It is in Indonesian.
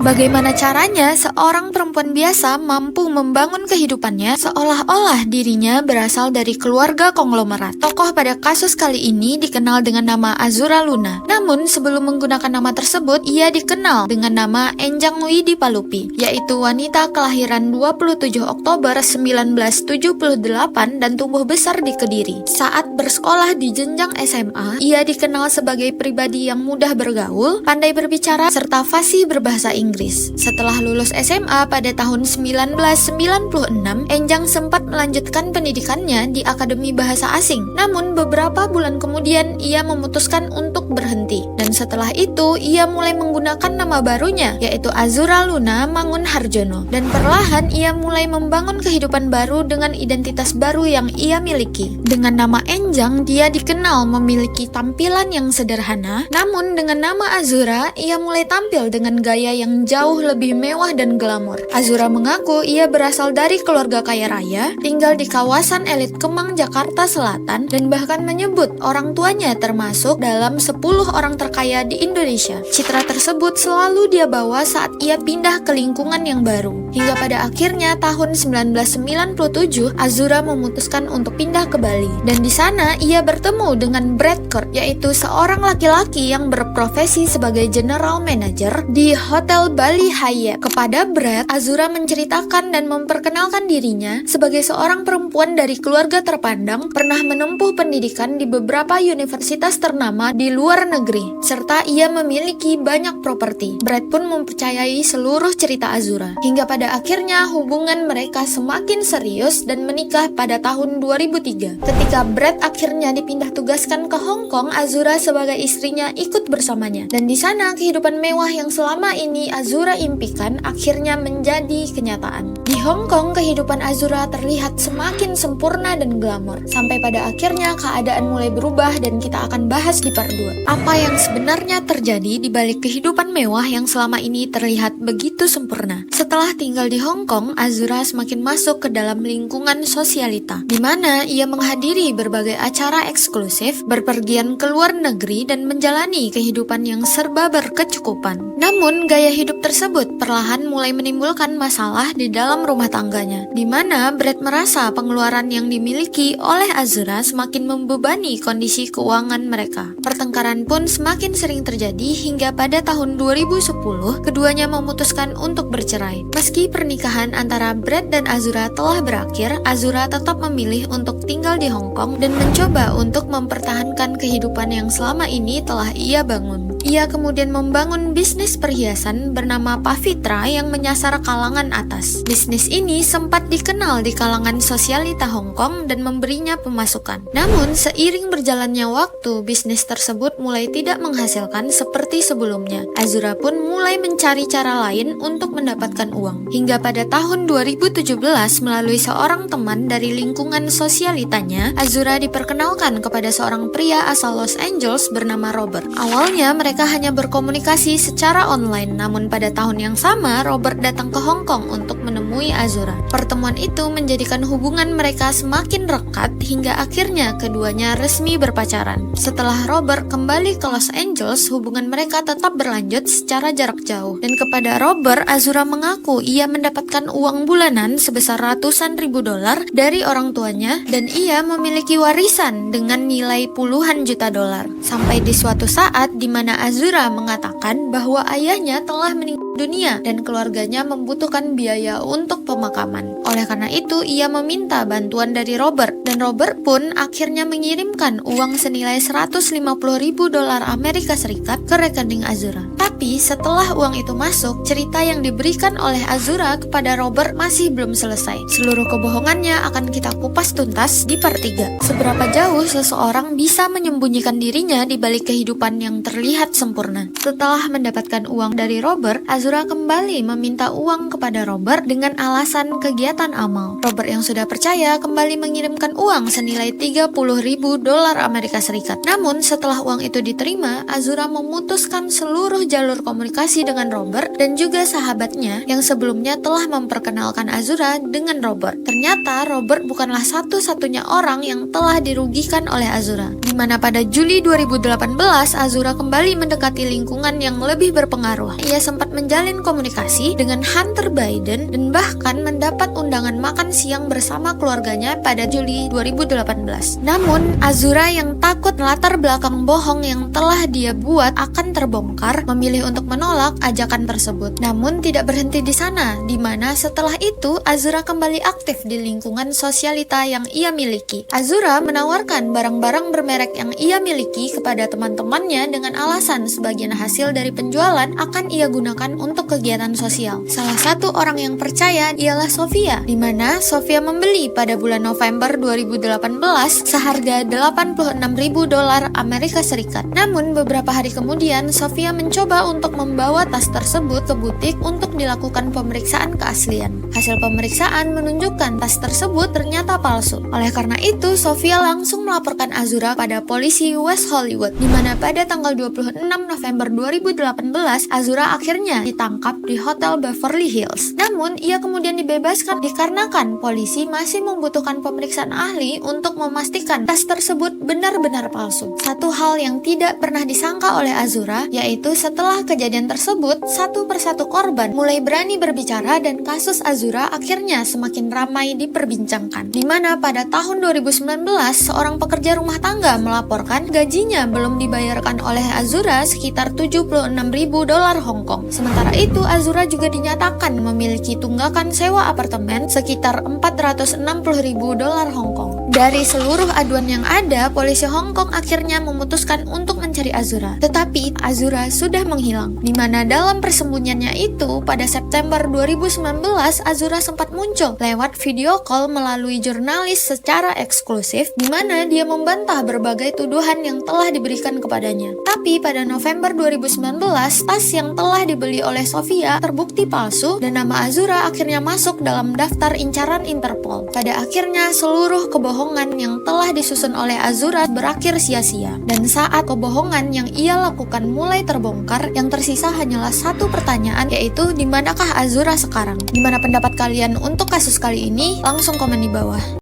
Bagaimana caranya seorang perempuan biasa mampu membangun kehidupannya seolah-olah dirinya berasal dari keluarga konglomerat? Tokoh pada kasus kali ini dikenal dengan nama Azura Luna. Namun sebelum menggunakan nama tersebut, ia dikenal dengan nama Enjang Widipalupi, yaitu wanita kelahiran 27 Oktober 1978 dan tumbuh besar di Kediri. Saat bersekolah di jenjang SMA, ia dikenal sebagai pribadi yang mudah bergaul, pandai berbicara, serta fasih berbahasa Inggris. Setelah lulus SMA pada tahun 1996, Enjang sempat melanjutkan pendidikannya di Akademi Bahasa Asing. Namun beberapa bulan kemudian ia memutuskan untuk berhenti. Dan setelah itu ia mulai menggunakan nama barunya, yaitu Azura Luna Mangunharjono. Dan perlahan ia mulai membangun kehidupan baru dengan identitas baru yang ia miliki. Dengan nama Enjang, dia dikenal memiliki tampilan yang sederhana. Namun dengan nama Azura, ia mulai tampil dengan gaya yang jauh lebih mewah dan glamor. Azura mengaku ia berasal dari keluarga kaya raya, tinggal di kawasan elit Kemang, Jakarta Selatan, dan bahkan menyebut orang tuanya termasuk dalam 10 orang terkaya di Indonesia. Citra tersebut selalu dia bawa saat ia pindah ke lingkungan yang baru. Hingga pada akhirnya tahun 1997, Azura memutuskan untuk pindah ke Bali. Dan di sana ia bertemu dengan Brad Kurt, yaitu seorang laki-laki yang berprofesi sebagai general manager di Hotel Bali Hyatt. Kepada Brad, Azura menceritakan dan memperkenalkan dirinya sebagai seorang perempuan dari keluarga terpandang, pernah menempuh pendidikan di beberapa universitas ternama di luar negeri, serta ia memiliki banyak properti. Brad pun mempercayai seluruh cerita Azura. Hingga pada akhirnya hubungan mereka semakin serius dan menikah pada tahun 2003. Ketika Brad akhirnya dipindah tugaskan ke Hong Kong, Azura sebagai istrinya ikut bersamanya. Dan di sana kehidupan mewah yang selama ini Azura impikan akhirnya menjadi kenyataan. Di Hong Kong, kehidupan Azura terlihat semakin sempurna dan glamor. Sampai pada akhirnya keadaan mulai berubah dan kita akan bahas di part 2. Apa yang sebenarnya terjadi di balik kehidupan mewah yang selama ini terlihat begitu sempurna? Setelah tinggal di Hong Kong, Azura semakin masuk ke dalam lingkungan sosialita, di mana ia menghadiri berbagai acara eksklusif, berpergian ke luar negeri, dan menjalani kehidupan yang serba berkecukupan. Namun, gaya hidup tersebut perlahan mulai menimbulkan masalah di dalam rumah tangganya, di mana Brad merasa pengeluaran yang dimiliki oleh Azura semakin membebani kondisi keuangan mereka. Pertengkaran pun semakin sering terjadi hingga pada tahun 2010, keduanya memutuskan untuk bercerai. Meski pernikahan antara Brad dan Azura telah berakhir, Azura tetap memilih untuk tinggal di Hong Kong dan mencoba untuk mempertahankan kehidupan yang selama ini telah ia bangun. Ia kemudian membangun bisnis perhiasan bernama Pavitra yang menyasar kalangan atas. Bisnis ini sempat dikenal di kalangan sosialita Hong Kong dan memberinya pemasukan. Namun, seiring berjalannya waktu, bisnis tersebut mulai tidak menghasilkan seperti sebelumnya. Azura pun mulai mencari cara lain untuk mendapatkan uang. Hingga pada tahun 2017, melalui seorang teman dari lingkungan sosialitanya, Azura diperkenalkan kepada seorang pria asal Los Angeles bernama Robert. Awalnya mereka hanya berkomunikasi secara online, namun pada tahun yang sama Robert datang ke Hong Kong untuk menemui Azura. Pertemuan itu menjadikan hubungan mereka semakin rekat hingga akhirnya keduanya resmi berpacaran. Setelah Robert kembali ke Los Angeles, hubungan mereka tetap berlanjut secara jarak jauh. Dan kepada Robert, Azura mengaku ia mendapatkan uang bulanan sebesar ratusan ribu dolar dari orang tuanya dan ia memiliki warisan dengan nilai puluhan juta dolar. Sampai di suatu saat di mana Azura mengatakan bahwa ayahnya telah meninggal dunia dan keluarganya membutuhkan biaya untuk pemakaman. Oleh karena itu, ia meminta bantuan dari Robert dan Robert pun akhirnya mengirimkan uang senilai 150 ribu dolar Amerika Serikat ke rekening Azura. Tapi setelah uang itu masuk, cerita yang diberikan oleh Azura kepada Robert masih belum selesai. Seluruh kebohongannya akan kita kupas tuntas di part 3. Seberapa jauh seseorang bisa menyembunyikan dirinya di balik kehidupan yang terlihat sempurna. Setelah mendapatkan uang dari Robert, Azura kembali meminta uang kepada Robert dengan alasan kegiatan amal. Robert yang sudah percaya kembali mengirimkan uang senilai 30 ribu dolar Amerika Serikat. Namun setelah uang itu diterima, Azura memutuskan seluruh jalur komunikasi dengan Robert dan juga sahabatnya yang sebelumnya telah memperkenalkan Azura dengan Robert. Ternyata Robert bukanlah satu-satunya orang yang telah dirugikan oleh Azura, di mana pada Juli 2018 Azura kembali mendekati lingkungan yang lebih berpengaruh. Ia sempat menjalin komunikasi dengan Hunter Biden dan bahkan mendapat undangan makan siang bersama keluarganya pada Juli 2018. Namun, Azura yang takut latar belakang bohong yang telah dia buat akan terbongkar, memilih untuk menolak ajakan tersebut. Namun, tidak berhenti di sana, di mana setelah itu Azura kembali aktif di lingkungan sosialita yang ia miliki. Azura menawarkan barang-barang bermerek yang ia miliki kepada teman-temannya dengan alasan sebagian hasil dari penjualan akan ia gunakan untuk kegiatan sosial. Salah satu orang yang percaya ialah Sofia, di mana Sofia membeli pada bulan November 2018 seharga $86.000 Amerika Serikat. Namun beberapa hari kemudian Sofia mencoba untuk membawa tas tersebut ke butik untuk dilakukan pemeriksaan keaslian. Hasil pemeriksaan menunjukkan tas tersebut ternyata palsu. Oleh karena itu, Sofia langsung melaporkan Azura pada polisi West Hollywood, di mana pada tanggal 26 November 2018, Azura akhirnya ditangkap di Hotel Beverly Hills. Namun, ia kemudian dibebaskan dikarenakan polisi masih membutuhkan pemeriksaan ahli untuk memastikan tas tersebut benar-benar palsu. Satu hal yang tidak pernah disangka oleh Azura, yaitu setelah kejadian tersebut, satu persatu korban mulai berani berbicara dan kasus Azura akhirnya semakin ramai diperbincangkan. Di mana pada tahun 2019, seorang pekerja rumah tangga melaporkan gajinya belum dibayarkan oleh Azura sekitar $76.000 Hong Kong. Sementara itu, Azura juga dinyatakan memiliki tunggakan sewa apartemen sekitar $460.000 Hong Kong. Dari seluruh aduan yang ada, polisi Hong Kong akhirnya memutuskan untuk mencari Azura. Tetapi Azura sudah menghilang. Di mana dalam persembunyiannya itu, pada September 2019, Azura sempat muncul lewat video call melalui jurnalis secara eksklusif, di mana dia membantah berbagai tuduhan yang telah diberikan kepadanya. Tapi pada November 2019, tas yang telah dibeli oleh Sofia terbukti palsu dan nama Azura akhirnya masuk dalam daftar incaran Interpol. Pada akhirnya, seluruh kebohongan yang telah disusun oleh Azura berakhir sia-sia. Dan saat kebohongan yang ia lakukan mulai terbongkar, yang tersisa hanyalah satu pertanyaan, yaitu di manakah Azura sekarang? Gimana pendapat kalian untuk kasus kali ini? Langsung komen di bawah.